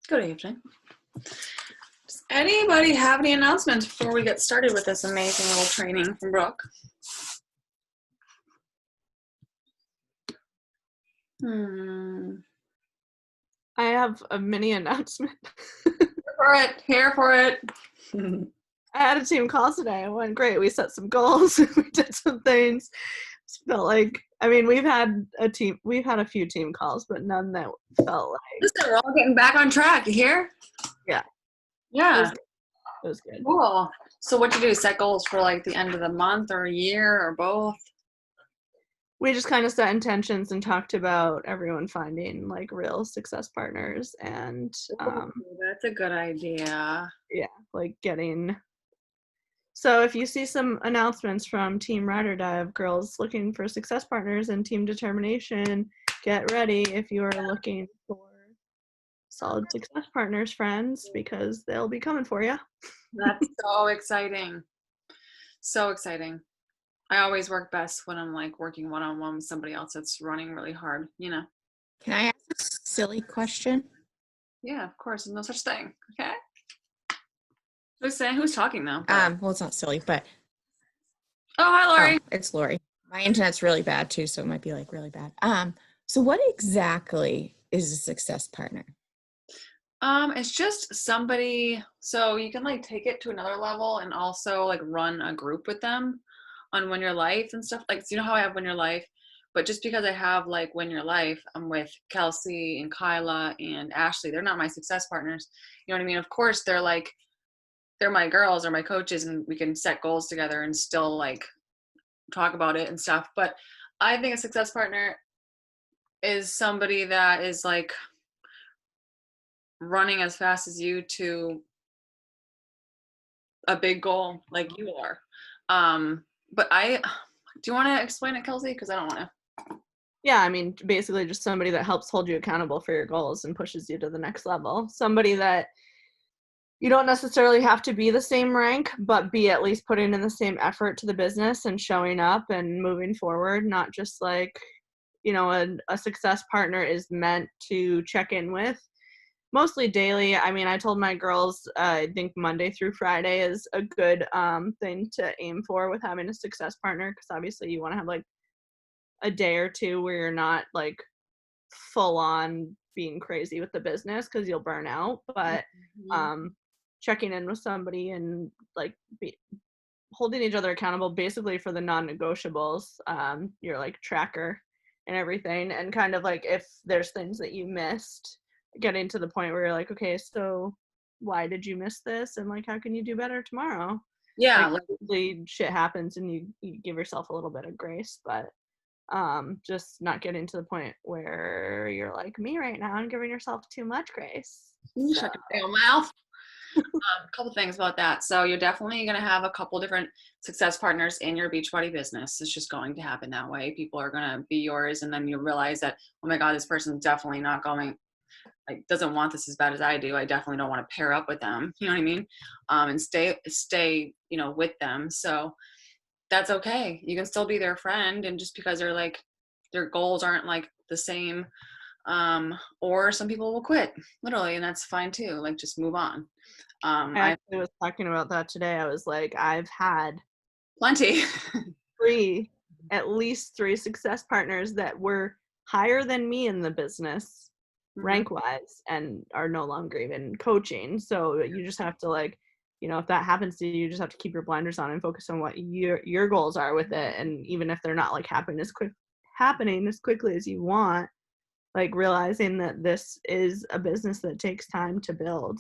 Good evening. Does anybody have any announcements before we get started with this amazing little training from Brooke? I have a mini announcement. Here for it. I had a team call today. It went great. We set some goals. We did some things. It felt like, I mean, we've had a few team calls, but none that felt like. Listen, we're all getting back on track. You hear? Yeah. Yeah. It was good. Cool. So what you do? Set goals for like the end of the month or a year or both? We just kind of set intentions and talked about everyone finding like real success partners and that's a good idea. Yeah, like getting. So if you see some announcements from Team Ride or Die of girls looking for success partners and team determination, get ready if you are looking for solid success partners, friends, because they'll be coming for you. That's so exciting. So exciting. I always work best when I'm like working one-on-one with somebody else that's running really hard, you know? Can I ask a silly question? Yeah, of course. There's no such thing. Okay. Who's talking though? Well, it's not silly, but Oh, hi, Lori. it's Lori. My internet's really bad too, so it might be like really bad. So what exactly is a success partner? It's just somebody, so you can like take it to another level and also like run a group with them on Win Your Life and stuff. Like, so you know how I have Win Your Life, but just because I have like Win Your Life, I'm with Kelsey and Kyla and Ashley. They're not my success partners. You know what I mean? Of course, they're my girls or my coaches, and we can set goals together and still like talk about it and stuff. But I think a success partner is somebody that is like running as fast as you to a big goal like you are. But do you want to explain it, Kelsey? Because I don't want to. Yeah, I mean, basically just somebody that helps hold you accountable for your goals and pushes you to the next level. Somebody that you don't necessarily have to be the same rank, but be at least putting in the same effort to the business and showing up and moving forward, not just like, a success partner is meant to check in with mostly daily. I mean, I told my girls, I think Monday through Friday is a good thing to aim for with having a success partner, because obviously you want to have like a day or two where you're not like full on being crazy with the business because you'll burn out. But checking in with somebody and like holding each other accountable basically for the non-negotiables, your like tracker and everything, and kind of like if there's things that you missed, getting to the point where you're like, okay, so why did you miss this, and like how can you do better tomorrow? Yeah, like shit happens and you give yourself a little bit of grace, but just not getting to the point where you're like me right now and giving yourself too much grace. shut your mouth. A couple things about that. So you're definitely going to have a couple different success partners in your Beachbody business. It's just going to happen that way. People are going to be yours, and then you realize that, oh my God, this person's definitely not going, like, doesn't want this as bad as I do. I definitely don't want to pair up with them. You know what I mean? And stay, with them. So that's okay. You can still be their friend, and just because they're like, their goals aren't like the same, or some people will quit literally, and that's fine too. Like, just move on. I actually was talking about that today. I was like, I've had plenty. at least three success partners that were higher than me in the business, rank wise, and are no longer even coaching. So you just have to like, if that happens to you, you just have to keep your blinders on and focus on what your goals are with it. And even if they're not like happening as quickly as you want, like realizing that this is a business that takes time to build.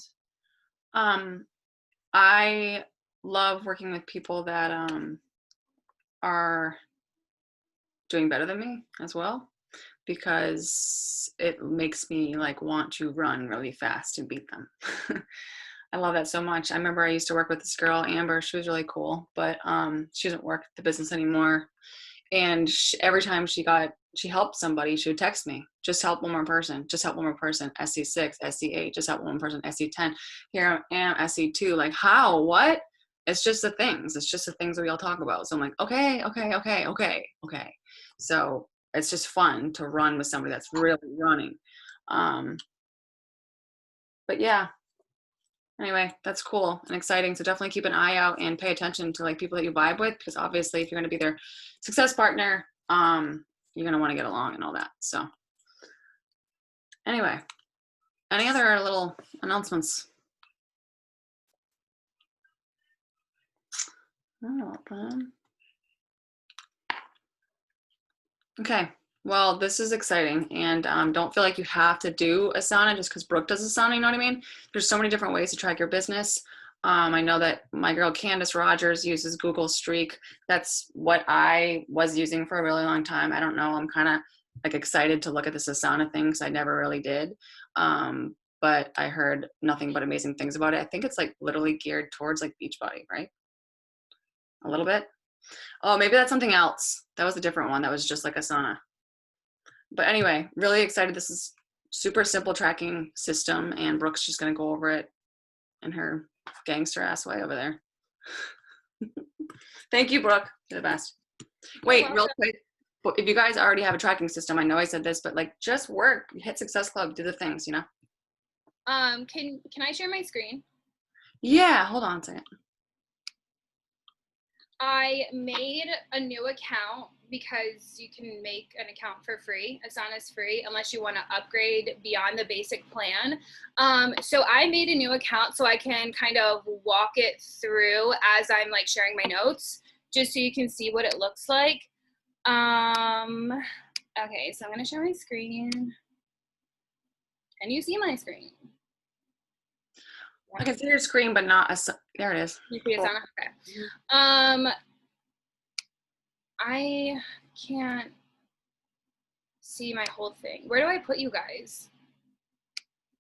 I love working with people that are doing better than me as well, because it makes me like want to run really fast and beat them. I love that so much. I remember I used to work with this girl, Amber. She was really cool, but she doesn't work the business anymore. And every time she helped somebody, she would text me, just help one more person, just help one more person, SC6, SC8, just help one more person, SC10, here I am, SC2, like how, what? It's just the things that we all talk about. So I'm like, okay. So it's just fun to run with somebody that's really running. but yeah. Anyway, that's cool and exciting. So definitely keep an eye out and pay attention to like people that you vibe with, because obviously if you're going to be their success partner, you're going to want to get along and all that. So anyway, any other little announcements? Okay. Well, this is exciting, and don't feel like you have to do Asana just because Brooke does Asana. You know what I mean? There's so many different ways to track your business. I know that my girl Candace Rogers uses Google Streak. That's what I was using for a really long time. I don't know. I'm kind of like excited to look at this Asana thing because I never really did. But I heard nothing but amazing things about it. I think it's like literally geared towards like Beachbody, right? A little bit. Oh, maybe that's something else. That was a different one. That was just like Asana. But anyway, really excited. This is super simple tracking system, and Brooke's just going to go over it in her gangster ass way over there. Thank you, Brooke. You're the best. Wait, real quick. If you guys already have a tracking system, I know I said this, but like just work, hit Success Club, do the things, you know? Can I share my screen? Yeah, hold on a second. I made a new account because you can make an account for free. Asana's free unless you want to upgrade beyond the basic plan. So I made a new account so I can kind of walk it through as I'm like sharing my notes, just so you can see what it looks like. Okay, so I'm going to share my screen. Can you see my screen? I can see your screen, but not there it is. You see Asana? Okay. I can't see my whole thing. Where do I put you guys?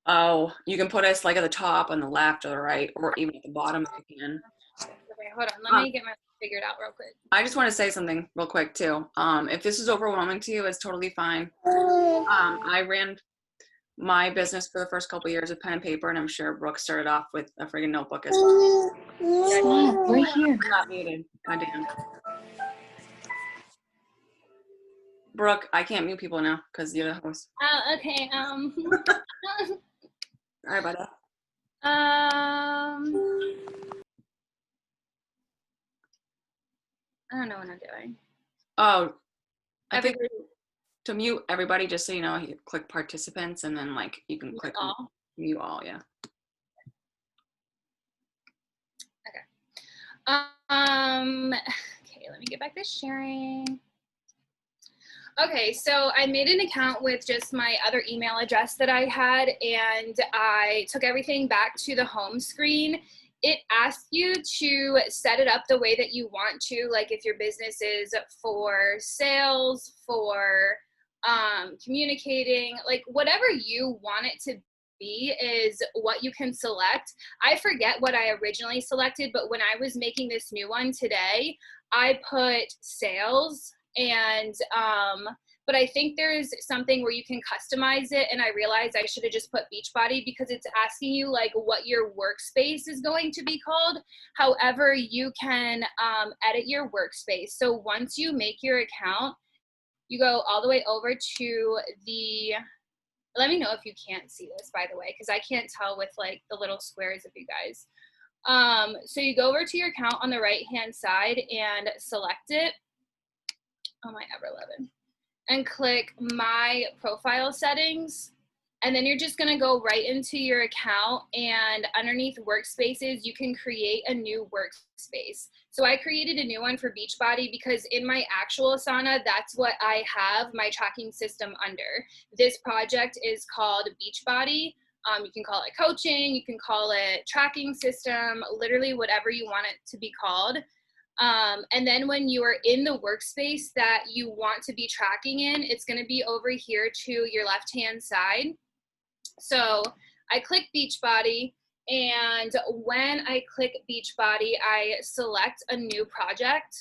Oh, you can put us like at the top, on the left, or the right, or even at the bottom if you can. Okay, hold on. Let me get my figured out real quick. I just want to say something real quick too. If this is overwhelming to you, it's totally fine. I ran my business for the first couple of years with pen and paper, and I'm sure Brooke started off with a friggin' notebook as well. Stop, right here. I'm not muted. Goddamn. Brooke, I can't mute people now because you're the host. Okay. Sorry about that. I don't know what I'm doing. Oh, I think to mute everybody, just so you know, you click participants, and then like you can click all. Mute all, yeah. Okay, let me get back to sharing. Okay, so I made an account with just my other email address that I had, and I took everything back to the home screen. It asks you to set it up the way that you want to, like if your business is for sales, for communicating, like whatever you want it to be is what you can select. I forget what I originally selected, but when I was making this new one today, I put sales, and but I think there is something where you can customize it, and I realized I should have just put Beachbody because it's asking you like what your workspace is going to be called. However, you can edit your workspace. So once you make your account, you go all the way over to the, let me know if you can't see this, by the way, because I can't tell with like the little squares of you guys. So you go over to your account on the right hand side and select it. Oh my ever-loving. And click my profile settings. And then you're just gonna go right into your account, and underneath workspaces, you can create a new workspace. So I created a new one for Beachbody because in my actual Asana, that's what I have my tracking system under. This project is called Beachbody. You can call it coaching, you can call it tracking system, literally whatever you want it to be called. And then when you are in the workspace that you want to be tracking in, it's going to be over here to your left-hand side. So I click Beachbody, and when I click Beachbody, I select a new project,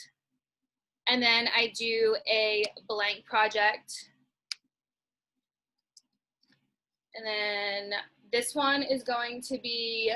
and then I do a blank project. And then this one is going to be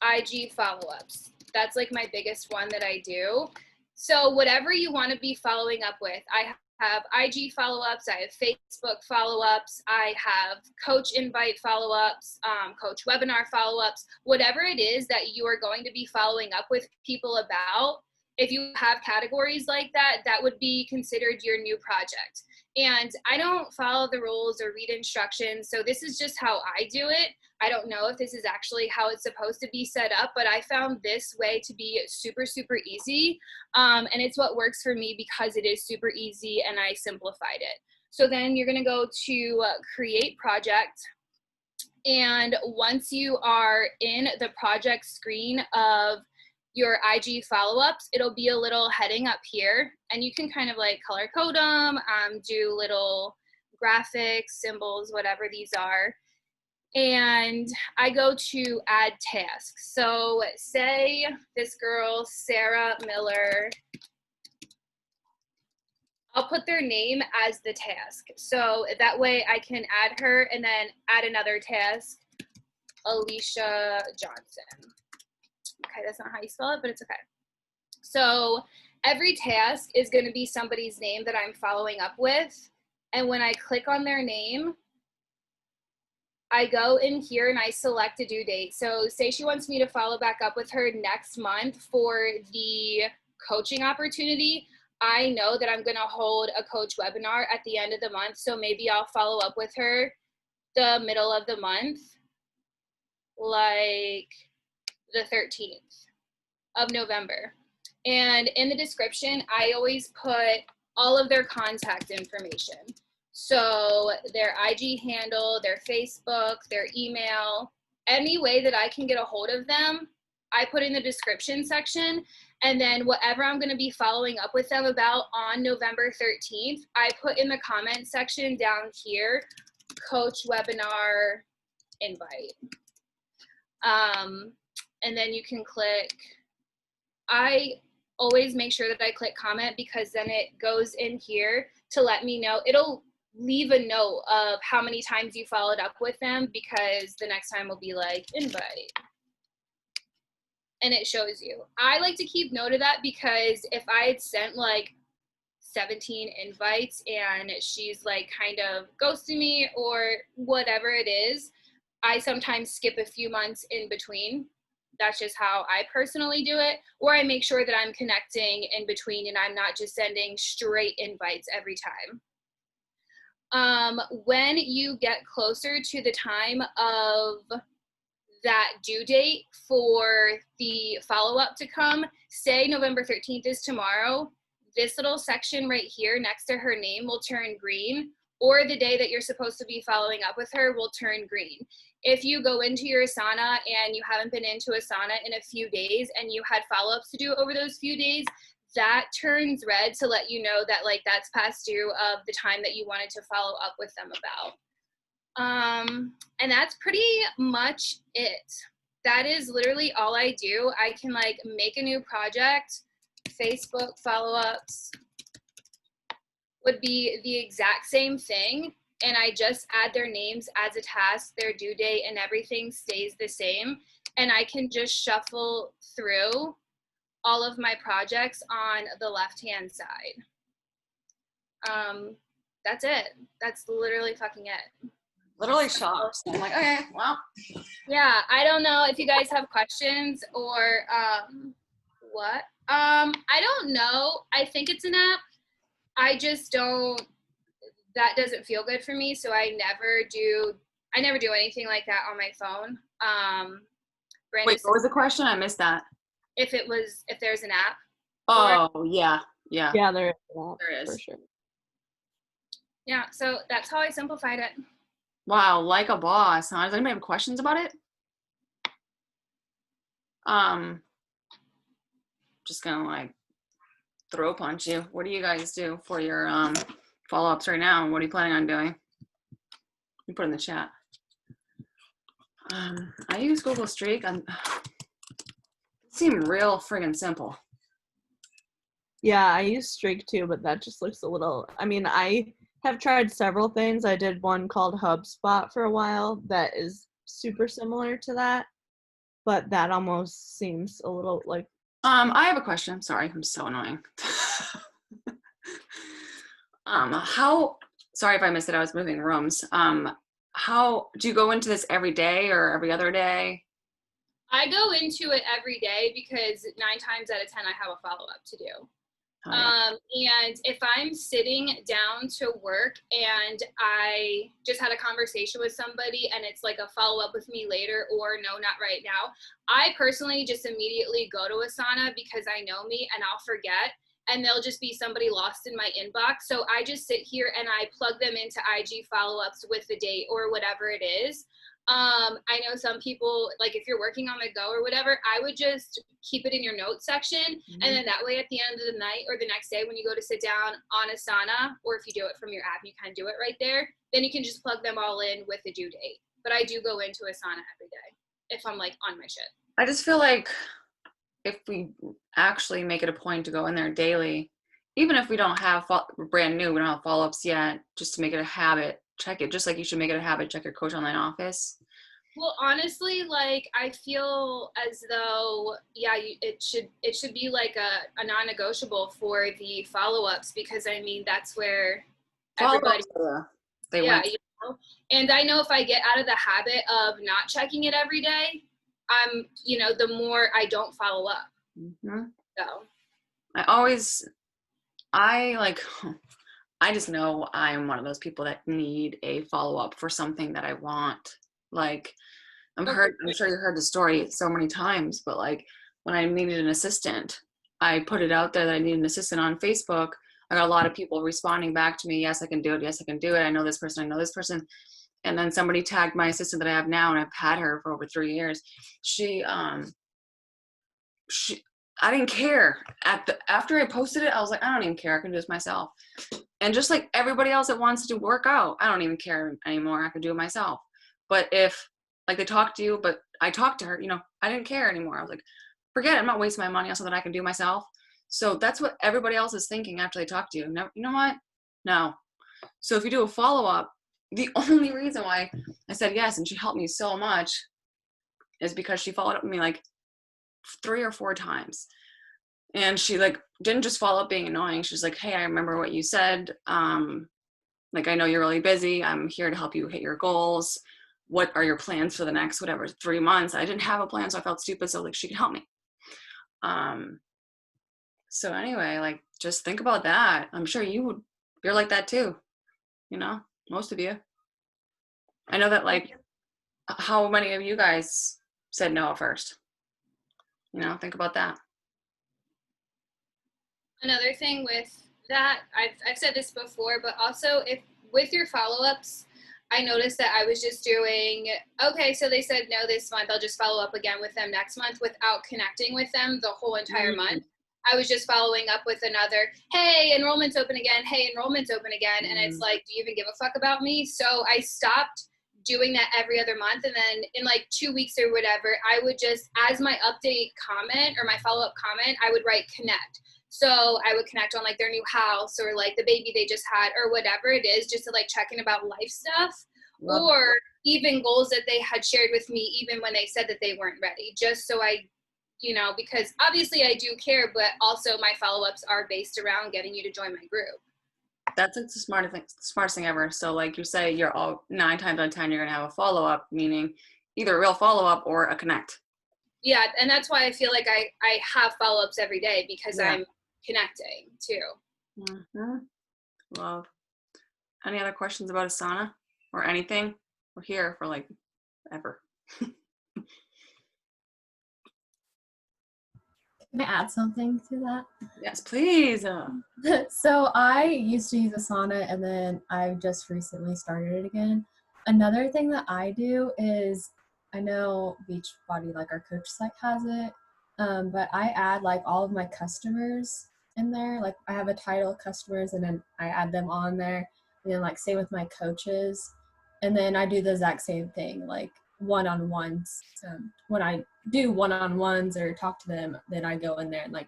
IG follow-ups. That's like my biggest one that I do. So whatever you want to be following up with, I have IG follow-ups, I have Facebook follow-ups, I have coach invite follow-ups, coach webinar follow-ups, whatever it is that you are going to be following up with people about. If you have categories like that, that would be considered your new project. And I don't follow the rules or read instructions, so this is just how I do it. I don't know if this is actually how it's supposed to be set up, but I found this way to be super, super easy. And it's what works for me because it is super easy and I simplified it. So then you're gonna go to create project. And once you are in the project screen of your IG follow-ups, it'll be a little heading up here, and you can kind of like color code them, do little graphics, symbols, whatever these are. And I go to add tasks. So say this girl, Sarah Miller, I'll put their name as the task. So that way I can add her and then add another task, Alicia Johnson. Okay, that's not how you spell it, but it's okay. So every task is going to be somebody's name that I'm following up with. And when I click on their name, I go in here and I select a due date. So say she wants me to follow back up with her next month for the coaching opportunity. I know that I'm going to hold a coach webinar at the end of the month. So maybe I'll follow up with her the middle of the month, like the 13th of November. And in the description, I always put all of their contact information. So their IG handle, their Facebook, their email, any way that I can get a hold of them, I put in the description section. And then whatever I'm going to be following up with them about on November 13th, I put in the comment section down here, coach webinar invite. And then you can click, I always make sure that I click comment because then it goes in here to let me know. It'll leave a note of how many times you followed up with them because the next time will be like invite. And it shows you. I like to keep note of that because if I had sent like 17 invites and she's like kind of ghosting me or whatever it is, I sometimes skip a few months in between. That's just how I personally do it. Or I make sure that I'm connecting in between and I'm not just sending straight invites every time. When you get closer to the time of that due date for the follow-up to come, say November 13th is tomorrow, this little section right here next to her name will turn green, or the day that you're supposed to be following up with her will turn green. If you go into your Asana and you haven't been into Asana in a few days and you had follow-ups to do over those few days, that turns red to let you know that like that's past due of the time that you wanted to follow up with them about. And that's pretty much it. That is literally all I do. I can like make a new project. Facebook follow-ups would be the exact same thing. And I just add their names as a task, their due date, and everything stays the same. And I can just shuffle through all of my projects on the left-hand side. That's it. That's literally fucking it. Literally shocked. I'm like, okay, well. Yeah, I don't know if you guys have questions or what. I don't know. I think it's an app. I just don't, that doesn't feel good for me, so I never do anything like that on my phone. Brandon, Wait, what was the question? I missed that. if there's an app. Oh, yeah. Yeah, there is that, there is. for sure. Yeah, so that's how I simplified it. Wow, like a boss. Huh? Does anybody have questions about it? Just gonna like throw punch you. What do you guys do for your follow-ups right now? What are you planning on doing? You put in the chat. I use Google Streak. It seemed real friggin' simple. Yeah, I use Streak too, but that just looks a little, I mean, I have tried several things. I did one called Hubspot for a while that is super similar to that, but that almost seems a little like. I have a question. Sorry, I'm so annoying. How, sorry if I missed it, I was moving rooms. How do you go into this every day or every other day? I go into it every day because 9 times out of 10 I have a follow-up to do. Oh, yeah. And if I'm sitting down to work and I just had a conversation with somebody and it's like a follow-up with me later, or no, not right now, I personally just immediately go to Asana because I know me and I'll forget, and there'll just be somebody lost in my inbox. So I just sit here and I plug them into IG follow-ups with the date or whatever it is. I know some people, like if you're working on the go or whatever, I would just keep it in your notes section. Mm-hmm. And then that way at the end of the night or the next day when you go to sit down on Asana, or if you do it from your app, you kind of do it right there, then you can just plug them all in with the due date. But I do go into Asana every day if I'm like on my shit. I just feel like if we actually make it a point to go in there daily, even if we don't have brand new, we don't have follow-ups yet, just to make it a habit, check it, just like you should make it a habit, check your Coach Online office. Well, honestly, like I feel as though, yeah, it should be like a non-negotiable for the follow-ups, because I mean that's where everybody, They yeah, went. you know. And I know if I get out of the habit of not checking it every day, I'm, you know, the more I don't follow up. Mm-hmm. So I just know I'm one of those people that need a follow-up for something that I want. Like, I'm sure you heard the story so many times, but like when I needed an assistant, I put it out there that I need an assistant on Facebook. I got a lot of people responding back to me. Yes, I can do it. Yes, I can do it. I know this person. I know this person. And then somebody tagged my assistant that I have now, and I've had her for over 3 years. I didn't care. After I posted it, I was like, I don't even care. I can do this myself. And just like everybody else that wants to do workout, I don't even care anymore. I can do it myself. But if like they talk to you, but I talked to her, you know, I didn't care anymore. I was like, forget it. I'm not wasting my money on something I can do myself. So that's what everybody else is thinking after they talk to you. No, you know what? No. So if you do a follow-up, the only reason why I said yes, and she helped me so much, is because she followed up with me like 3 or 4 times. And she like didn't just follow up being annoying. She's like, hey, I remember what you said. Like, I know you're really busy. I'm here to help you hit your goals. What are your plans for the next, whatever, 3 months? I didn't have a plan, so I felt stupid. So like, she can help me. So anyway, like, just think about that. I'm sure you're like that too. You know, most of you. I know that, like, how many of you guys said no at first? You know, think about that. Another thing with that, I've said this before, but also if with your follow-ups, I noticed that I was just doing, okay, so they said no this month, I'll just follow up again with them next month without connecting with them the whole entire month. I was just following up with another, hey, enrollment's open again, hey, enrollment's open again. And it's like, do you even give a fuck about me? So I stopped doing that every other month. And then in like 2 weeks or whatever, I would just, as my update comment or my follow-up comment, I would write connect. So I would connect on like their new house or like the baby they just had or whatever it is, just to like check in about life stuff. Or even goals that they had shared with me even when they said that they weren't ready, just so I, you know, because obviously I do care, but also my follow-ups are based around getting you to join my group. That's the smartest thing ever. So like you say, you're all 9 times out of 10 you're gonna have a follow-up, meaning either a real follow-up or a connect. Yeah, and that's why I feel like I have follow-ups every day, because I'm connecting too. Mm-hmm. Love. Any other questions about Asana or anything? We're here for like ever. Can I add something to that? Yes, please. So I used to use Asana, and then I just recently started it again. Another thing that I do is, I know Beachbody, like our coach site, has it, but I add like all of my customers in there. Like I have a title of customers, and then I add them on there, and then like same with my coaches, and then I do the exact same thing, like one-on-ones. When I do one-on-ones or talk to them, then I go in there and like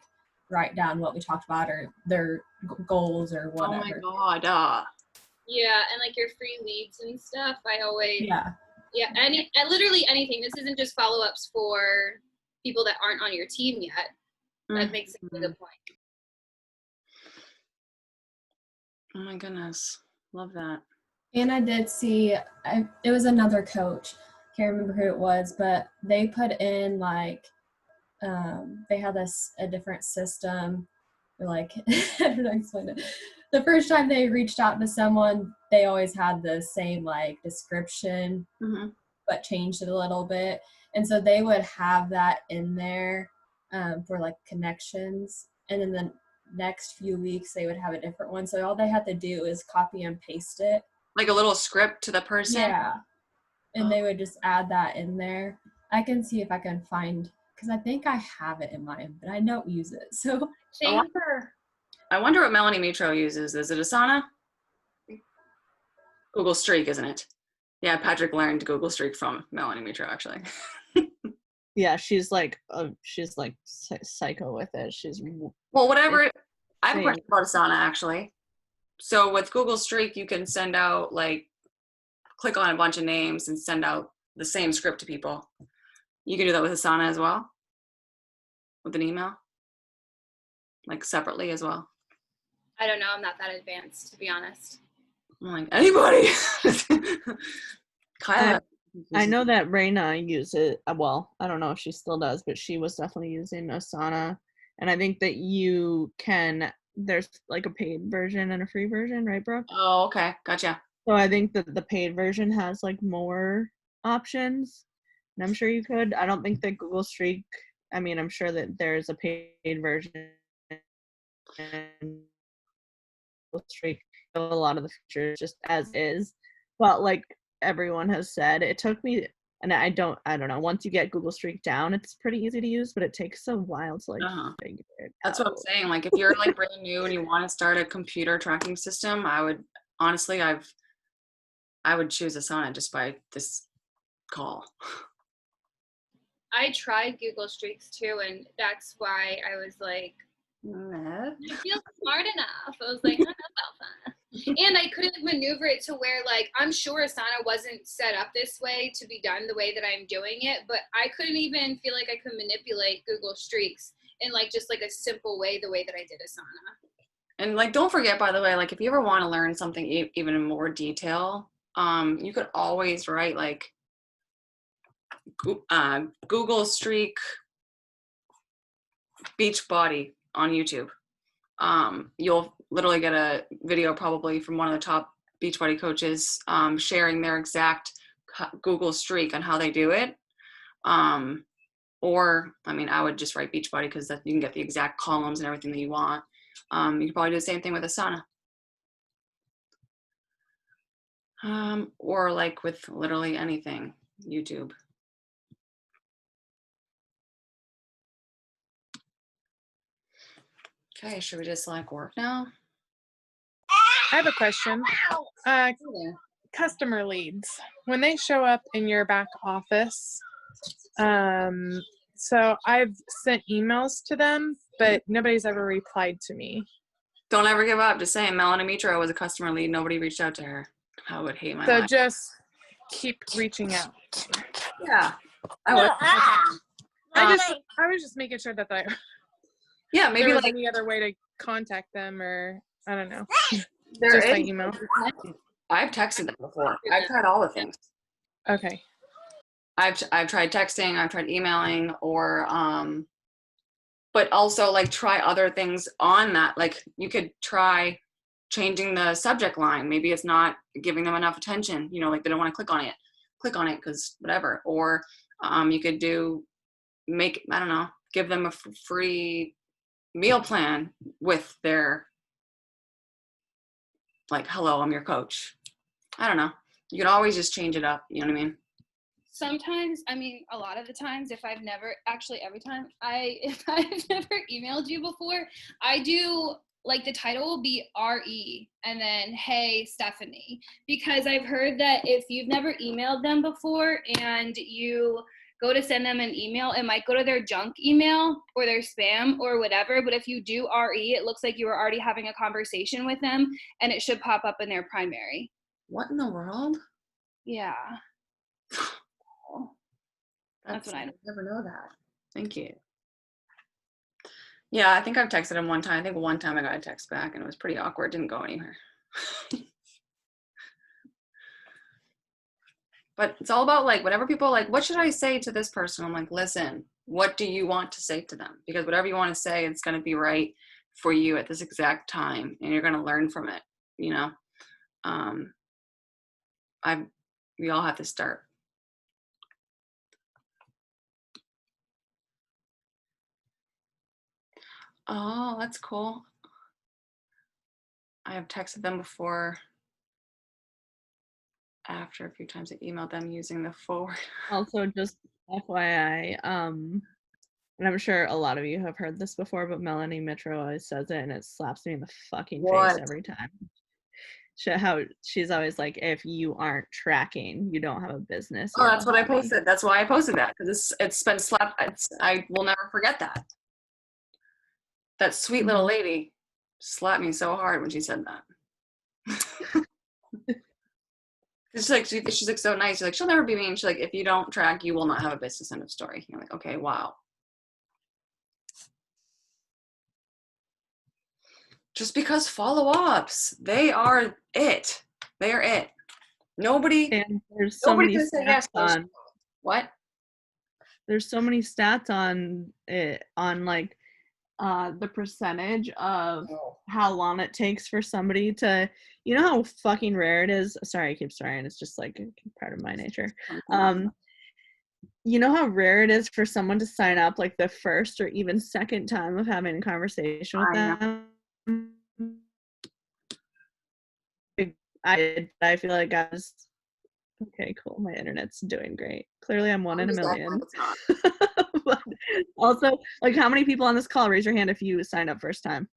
write down what we talked about or their goals or whatever. Oh my god. Yeah, and like your free leads and stuff, I always literally anything. This isn't just follow-ups for people that aren't on your team yet. That makes a good point. Oh my goodness. Love that. And I did see, it was another coach. Can't remember who it was, but they put in like, they had a different system. Like, I don't know how to explain it. The first time they reached out to someone, they always had the same like description, but changed it a little bit. And so they would have that in there for like connections. And then the next few weeks, they would have a different one. So all they had to do is copy and paste it. Like a little script to the person? Yeah. And they would just add that in there. I can see if I can find, because I think I have it in mine, but I don't use it. So I wonder what Melanie Mitro uses. Is it Asana? Google Streak, isn't it? Yeah, Patrick learned Google Streak from Melanie Mitro, actually. Yeah, she's like psycho with it. Well, whatever. I have a question about Asana, actually. So with Google Streak, you can send out, like, click on a bunch of names and send out the same script to people. You can do that with Asana as well? With an email? Like, separately as well? I don't know. I'm not that advanced, to be honest. I'm like, anybody? Kyla. I know that Raina uses, well, I don't know if she still does, but she was definitely using Asana. And I think that there's like a paid version and a free version, right, Brooke? Oh, okay. Gotcha. So I think that the paid version has like more options. And I'm sure you could. I don't think that Google Streak, I'm sure that there's a paid version and Google Streak a lot of the features just as is. But like everyone has said, it took me, and I don't know, once you get Google Streak down, it's pretty easy to use, but it takes a while to like figure it That's out. what I'm saying. Like, if you're like brand new and you want to start a computer tracking system, I would honestly, I would choose Asana just by this call. I tried Google Streaks too, and that's why I was like, I feel smart enough. I was like, I don't know about that. And I couldn't maneuver it to where, like, I'm sure Asana wasn't set up this way to be done the way that I'm doing it, but I couldn't even feel like I could manipulate Google Streaks in like just like a simple way, the way that I did Asana. And like, don't forget, by the way, like if you ever want to learn something even in more detail, you could always write like Google Streak beach body on YouTube. You'll literally get a video probably from one of the top Beachbody coaches sharing their exact Google Streak on how they do it. Or, I would just write Beachbody because you can get the exact columns and everything that you want. You can probably do the same thing with Asana. Or like with literally anything, YouTube. Okay, should we just like work now? I have a question. Customer leads, when they show up in your back office, so I've sent emails to them, but nobody's ever replied to me. Don't ever give up. Just saying, Melanie Mitro was a customer lead. Nobody reached out to her. I would hate my life. So just keep reaching out. Yeah, I would. I was just making sure that yeah, maybe there was like any other way to contact them, or I don't know. there just is. by email. I've texted them before. I've tried all the things. Okay. I've tried texting. I've tried emailing, or but also like try other things on that. Like you could try changing the subject line. Maybe it's not giving them enough attention. You know, like they don't want to click on it because whatever. Or you could give them a free meal plan with their like, hello, I'm your coach. I don't know. You can always just change it up. You know what I mean? Sometimes, a lot of the times, if I've never emailed you before, I do, like, the title will be RE and then, hey, Stephanie, because I've heard that if you've never emailed them before and you go to send them an email, it might go to their junk email or their spam or whatever, but if you do RE, it looks like you were already having a conversation with them and it should pop up in their primary. What in the world? Yeah. That's what I know. Never know that. Thank you. Yeah, I think I've texted him one time. I think one time I got a text back and it was pretty awkward. Didn't go anywhere. But it's all about like, whenever people are like, what should I say to this person? I'm like, listen, what do you want to say to them? Because whatever you want to say, it's going to be right for you at this exact time, and you're going to learn from it. You know, we all have to start. Oh, that's cool. I have texted them before, after a few times I emailed them using the forward. Also, just FYI, and I'm sure a lot of you have heard this before, but Melanie Mitro always says it, and it slaps me in the fucking face What? every time. How she's always like, if you aren't tracking, you don't have a business. Oh, you have that's a what I hobby. posted. That's why I posted that, because it's been slapped. I will never forget that. That sweet little lady slapped me so hard when she said that. She's like so nice. She's like, she'll never be mean. She's like, if you don't track, you will not have a business. End of story. You're like, okay, wow. Just because follow-ups, they are it. They are it. Nobody. And there's so Nobody many can say stats yes. on. What? There's so many stats on it, on like the percentage of how long it takes for somebody to, you know how fucking rare it is. Sorry, I keep starting. It's just like part of my nature. You know how rare it is for someone to sign up like the first or even second time of having a conversation with them. I feel like I was okay, cool. My internet's doing great. Clearly I'm one in a million. But also, like, how many people on this call, raise your hand if you signed up first time?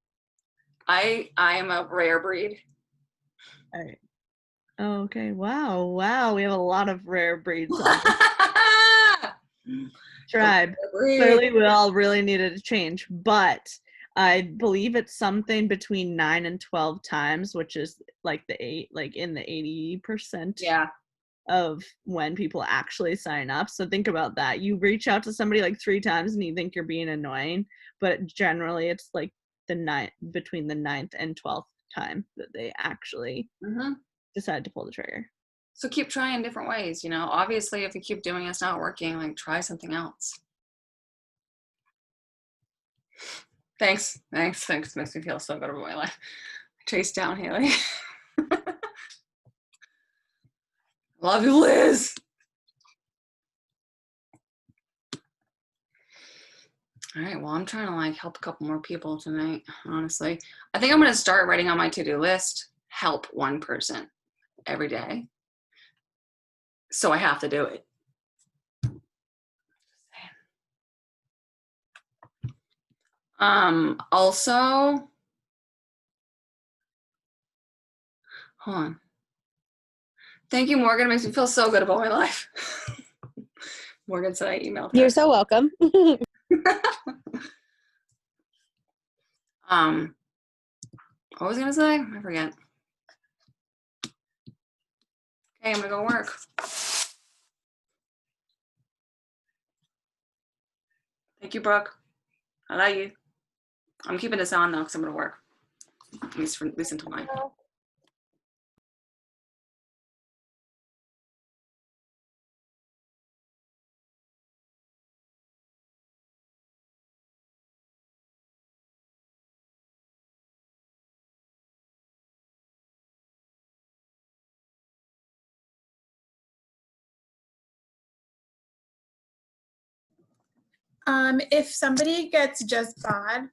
I am a rare breed. All right. Okay. Wow. We have a lot of rare breeds on this tribe. Clearly we all really needed to change, but I believe it's something between 9 and 12 times, which is like in the 80% of when people actually sign up. So think about that. You reach out to somebody like 3 times and you think you're being annoying, but generally it's like between the 9th and 12th time that they actually decide to pull the trigger. So keep trying different ways, you know. Obviously, if you keep doing it's not working, like, try something else. Thanks. Makes me feel so good about my life. Chase down Haley. Love you, Liz. All right, well, I'm trying to like help a couple more people tonight, honestly. I think I'm going to start writing on my to-do list, help one person every day. So I have to do it. Also, hold on. Thank you, Morgan. It makes me feel so good about my life. Morgan said I emailed her. You're so welcome. What was I gonna say? I forget. Okay, I'm gonna go work. Thank you, Brooke. I love you. I'm keeping this on though, because I'm gonna work. At least until 9. If somebody gets just bad,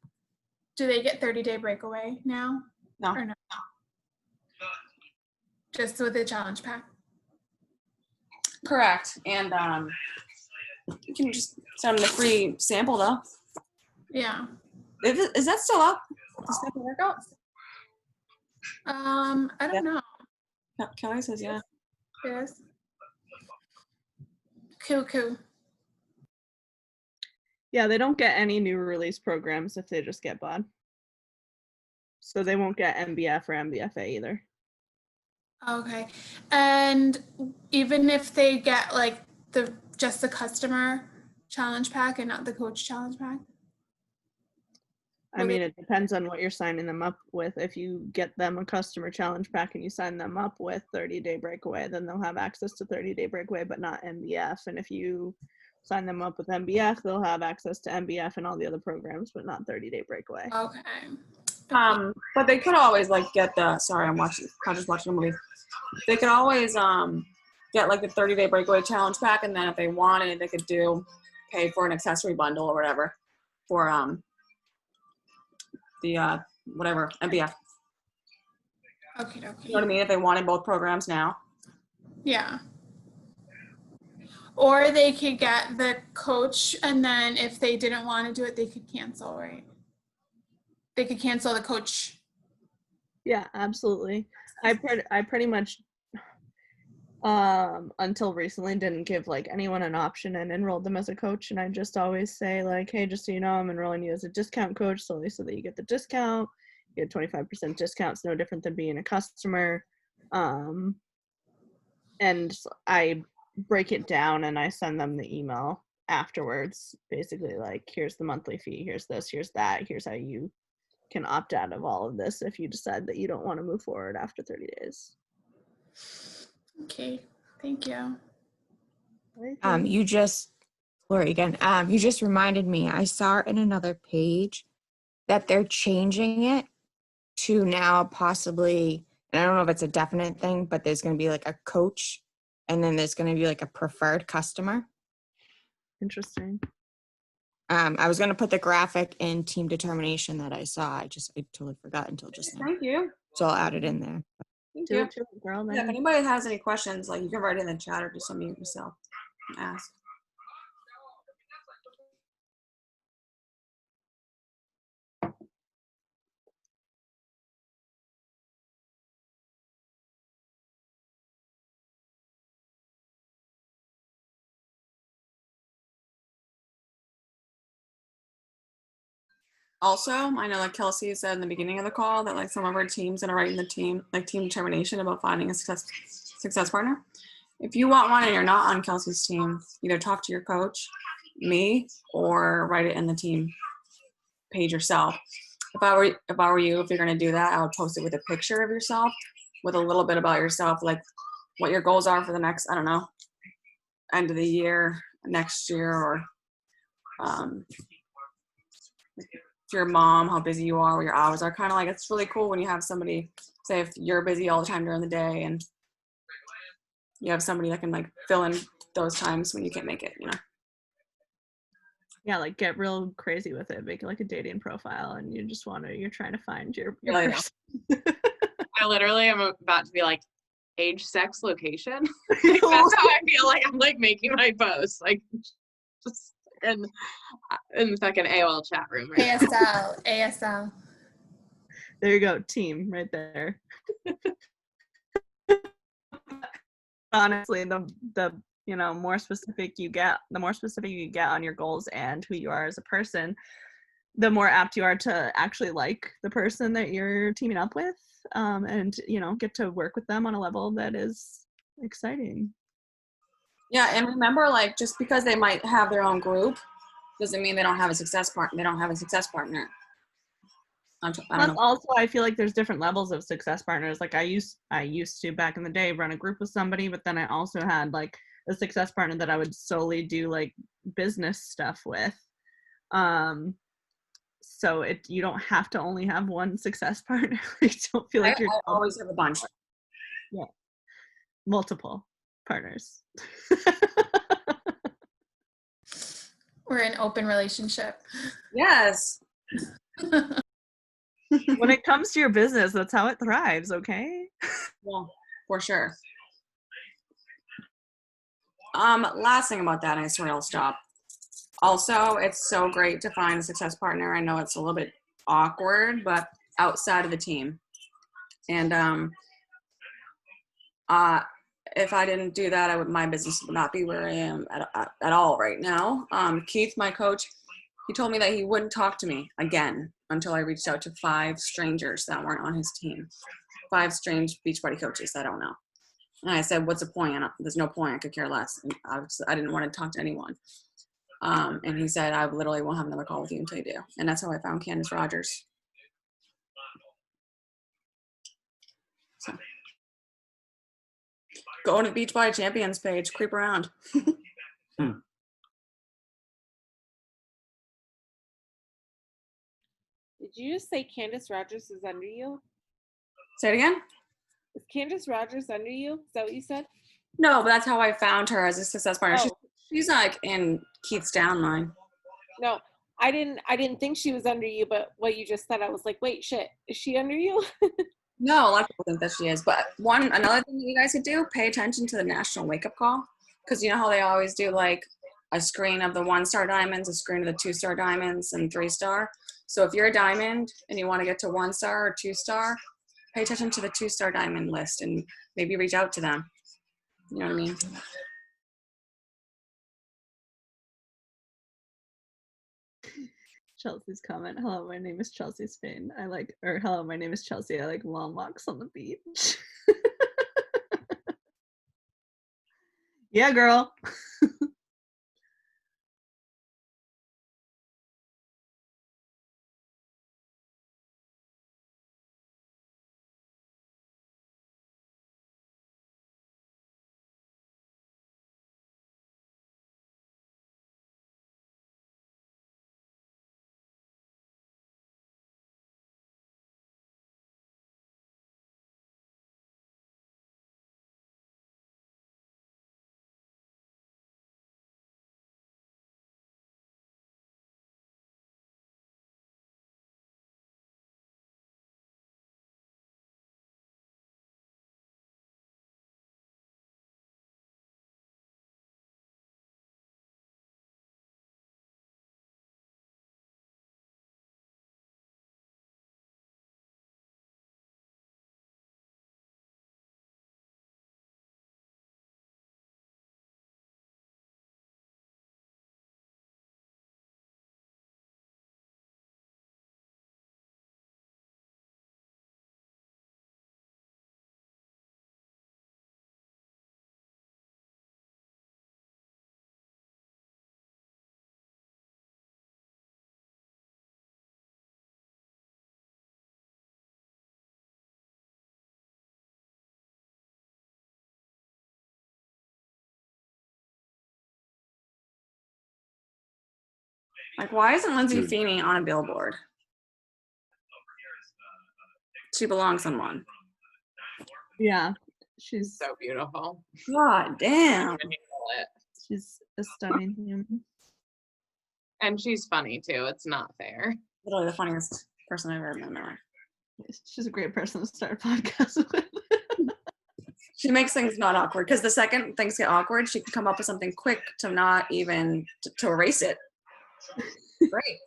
do they get 30-day breakaway now? No. Or no? Just with the challenge pack. Correct. And you can just send them the free sample though. Yeah. Is that still up? The sample workout? I don't know. No, Kelly says yeah. Yes. Cool. Yeah, they don't get any new release programs if they just get BOD. So they won't get MBF or MBFA either. Okay. And even if they get like just the customer challenge pack and not the coach challenge pack? I mean, it depends on what you're signing them up with. If you get them a customer challenge pack and you sign them up with 30-day breakaway, then they'll have access to 30-day breakaway, but not MBF. And if you sign them up with MBF, they'll have access to MBF and all the other programs, but not 30-day breakaway. Okay. But they could always like get the, sorry, I'm just watching a movie. They could always get like the 30-day breakaway challenge pack, and then if they wanted, they could pay for an accessory bundle or whatever for the whatever MBF. Okay. You know what I mean? If they wanted both programs now. Yeah. Or they could get the coach, and then if they didn't want to do it, they could cancel, right? They could cancel the coach. Yeah, absolutely. I pretty much until recently didn't give like anyone an option and enrolled them as a coach, and I just always say like, hey, just so you know, I'm enrolling you as a discount coach solely so that you get the discount. You get 25% discount. It's no different than being a customer. And I break it down and I send them the email afterwards, basically like, here's the monthly fee, here's this, here's that, here's how you can opt out of all of this if you decide that you don't want to move forward after 30 days. Okay, thank you. Lori again, you just reminded me, I saw in another page that they're changing it to now possibly, and I don't know if it's a definite thing, but there's going to be like a coach and then there's going to be like a preferred customer. Interesting. I was going to put the graphic in team determination that I saw. I totally forgot until just now. Thank you. So I'll add it in there. Thank Do you. it to it, girl. Yeah, if anybody has any questions, like you can write it in the chat or just unmute yourself and ask. Also, I know like Kelsey said in the beginning of the call that like some of our teams that are writing the team determination about finding a success partner. If you want one and you're not on Kelsey's team, either talk to your coach, me, or write it in the team page yourself. If I were you, if you're gonna do that, I would post it with a picture of yourself with a little bit about yourself, like what your goals are for the next, I don't know, end of the year, next year, or if you're a mom, how busy you are, what your hours are. Kind of like, it's really cool when you have somebody, say if you're busy all the time during the day and you have somebody that can like fill in those times when you can't make it, you know? Yeah, like get real crazy with it. Make it like a dating profile and you're trying to find your Yeah. person. I literally am about to be like, age, sex, location. Like, that's how I feel like I'm like making my post. Like just in the fucking AOL chat room right now. ASL. There you go, team right there. Honestly, the more specific you get, on your goals and who you are as a person, the more apt you are to actually like the person that you're teaming up with, and get to work with them on a level that is exciting. Yeah, and remember, like, just because they might have their own group doesn't mean they don't have a success partner. They don't have a success partner. I don't know. Also, I feel like there's different levels of success partners. Like I used to back in the day run a group with somebody, but then I also had like a success partner that I would solely do like business stuff with. So you don't have to only have one success partner. I don't feel like I always have a bunch. Yeah, multiple partners. We're in open relationship. Yes. When it comes to your business, that's how it thrives, okay? Yeah, for sure. Last thing about that, and I swear I'll stop. Also, it's so great to find a success partner. I know it's a little bit awkward, but outside of the team. And if I didn't do that, my business would not be where I am at all right now. Keith, my coach, he told me that he wouldn't talk to me again until I reached out to 5 strangers that weren't on his team. 5 strange Beachbody coaches I don't know. And I said, what's the point? There's no point. I could care less. And I didn't want to talk to anyone. And he said, I literally won't have another call with you until you do. And that's how I found Candace Rogers. So, go on to the Beachbody Champions page, creep around. Did you just say Candace Rogers is under you? Say it again? Is Candace Rogers under you? Is that what you said? No, but that's how I found her as a success partner. Oh. She's like in Keith's downline. No, I didn't think she was under you, but what you just said, I was like, wait, shit, is she under you? No, a lot of people think that she is. But another thing that you guys could do, pay attention to the national wake-up call. Because you know how they always do like a screen of the 1-star diamonds, a screen of the 2-star diamonds, and 3-star. So if you're a diamond and you want to get to 1-star or 2-star, pay attention to the 2-star diamond list and maybe reach out to them. You know what I mean? Chelsea's comment. Hello, my name is Chelsea Spain. Hello, my name is Chelsea. I like long walks on the beach. Yeah, girl. Like, why isn't Lindsay Feeny on a billboard? She belongs on one. Yeah, she's So beautiful. God damn. she's a stunning human. And she's funny too. It's not fair. Literally the funniest person I've ever met in my life. She's a great person to start a podcast with. She makes things not awkward because the second things get awkward, she can come up with something quick to not even to erase it. Great.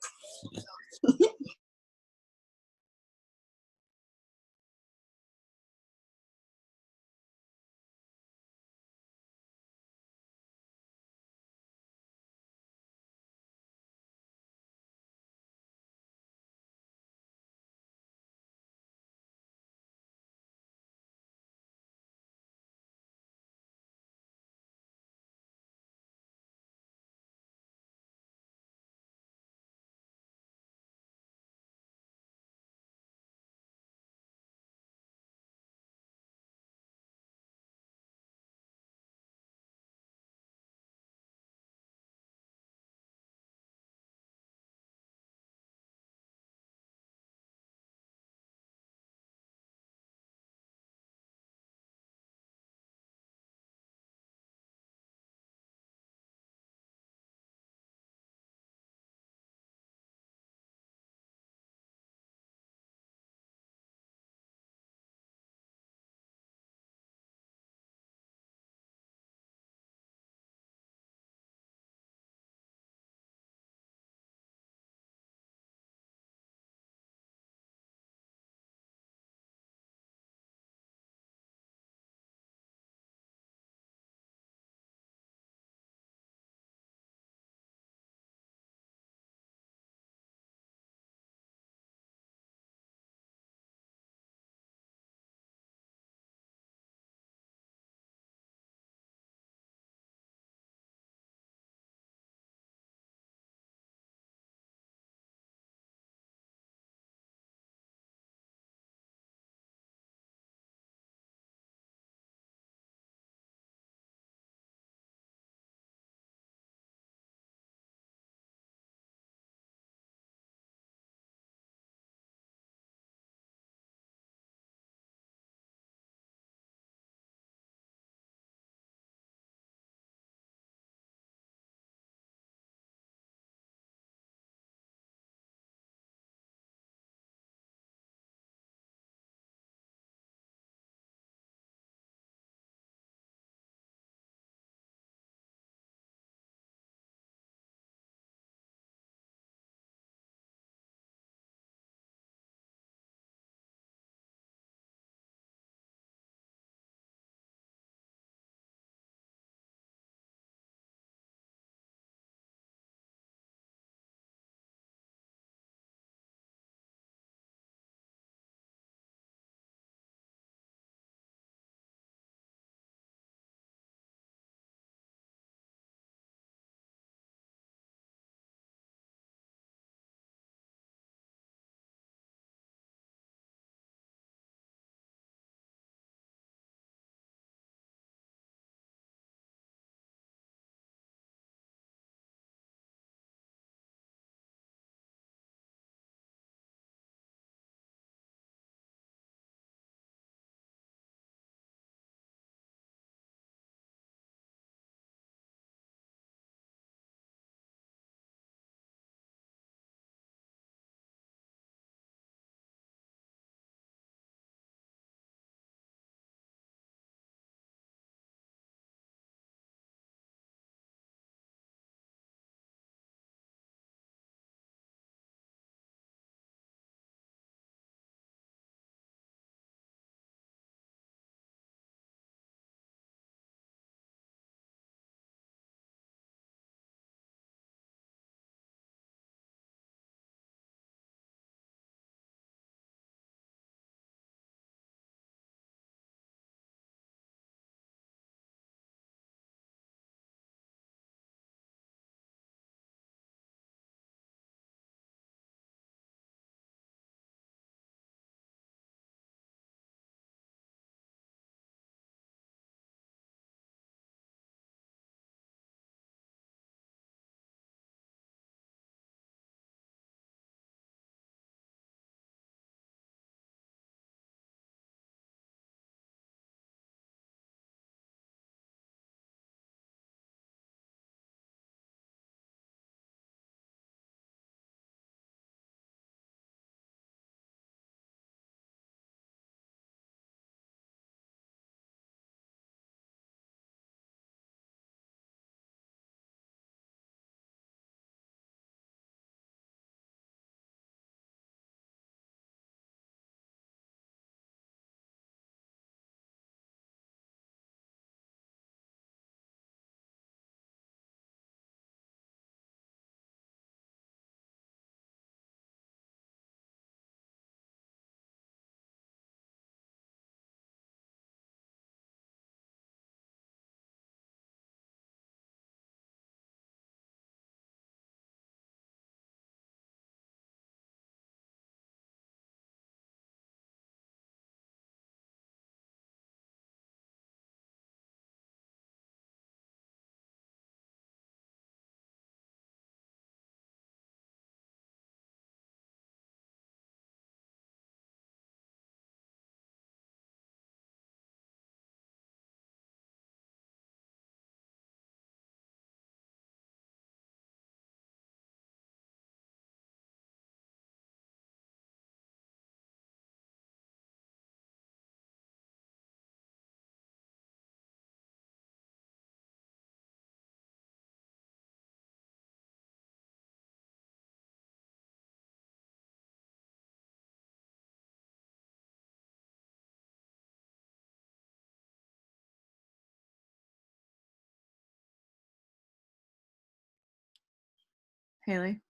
Haley.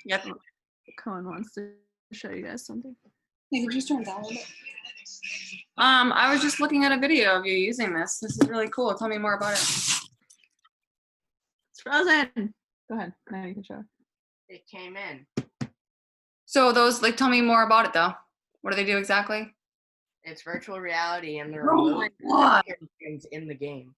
Yep. Cohen wants to show you guys something. Hey, could you just turn that a little bit? I was just looking at a video of you using this. This is really cool. Tell me more about it. It's frozen. Go ahead. Now you can show. It came in. So those, like, tell me more about it though. What do they do exactly? It's virtual reality and the Oh remote my God. things in the game.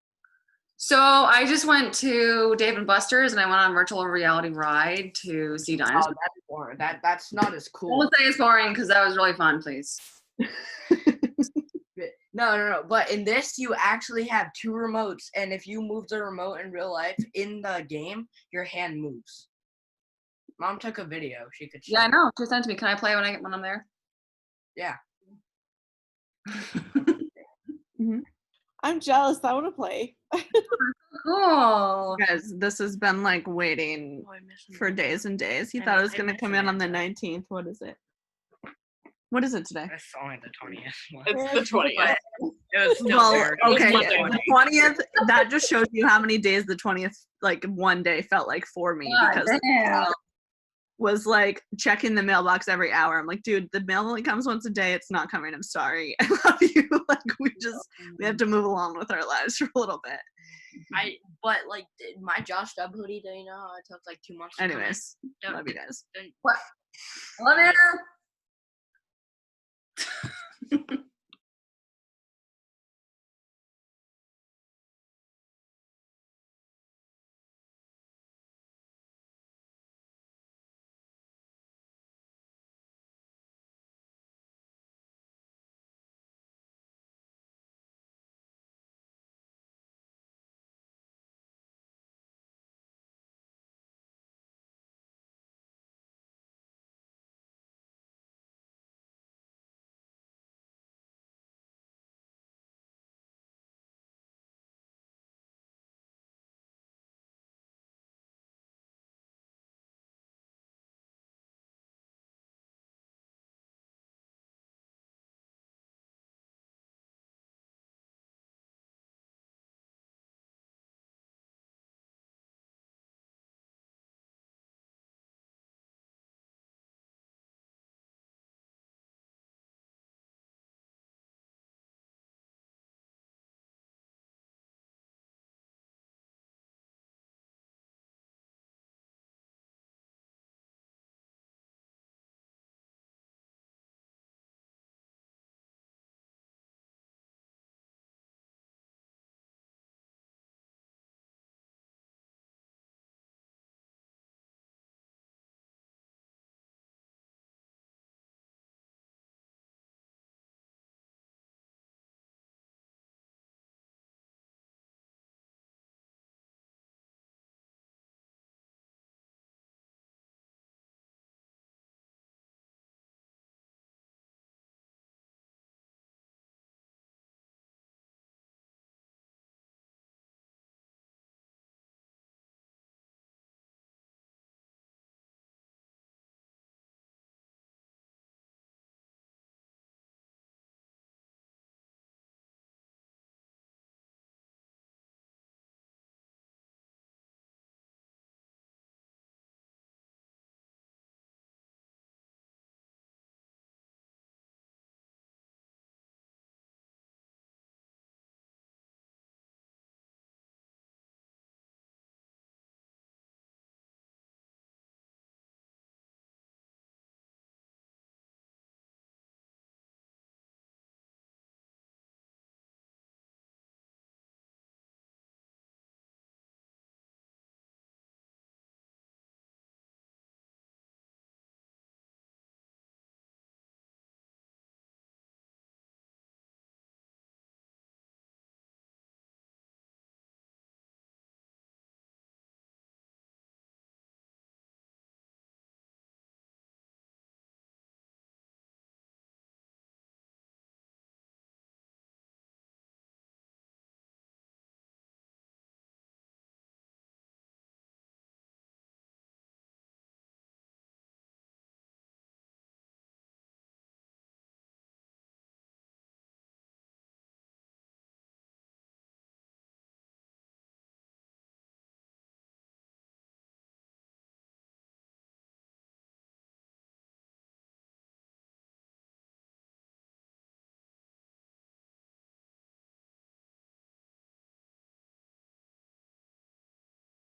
So I just went to Dave and Buster's and I went on a virtual reality ride to see Oh, dinosaurs. that's boring. That's not as cool. Don't say it's boring because that was really fun, please. No. But in this, you actually have two remotes, and if you move the remote in real life, in the game, your hand moves. Mom took a video. She could. Yeah, I show know. She sent it to me. Can I play when I'm there? Yeah. I'm jealous. I want to play. Cool. Guys, this has been like waiting for days and days. He thought it was gonna come in on the 19th. What is it? What is it today? It's only the 20th. It's the 20th. It was still Well, weird. okay, Monday. the 20th. That just shows you how many days the 20th, like one day, felt like for me because damn. was like checking the mailbox every hour. I'm like, dude, the mail only comes once a day. It's not coming. I'm sorry. I love you. Like we have to move along with our lives for a little bit. But like my Josh Dub hoodie, do you know how it took like 2 months? to come in? Anyways, Don't- love you guys. What? Love you.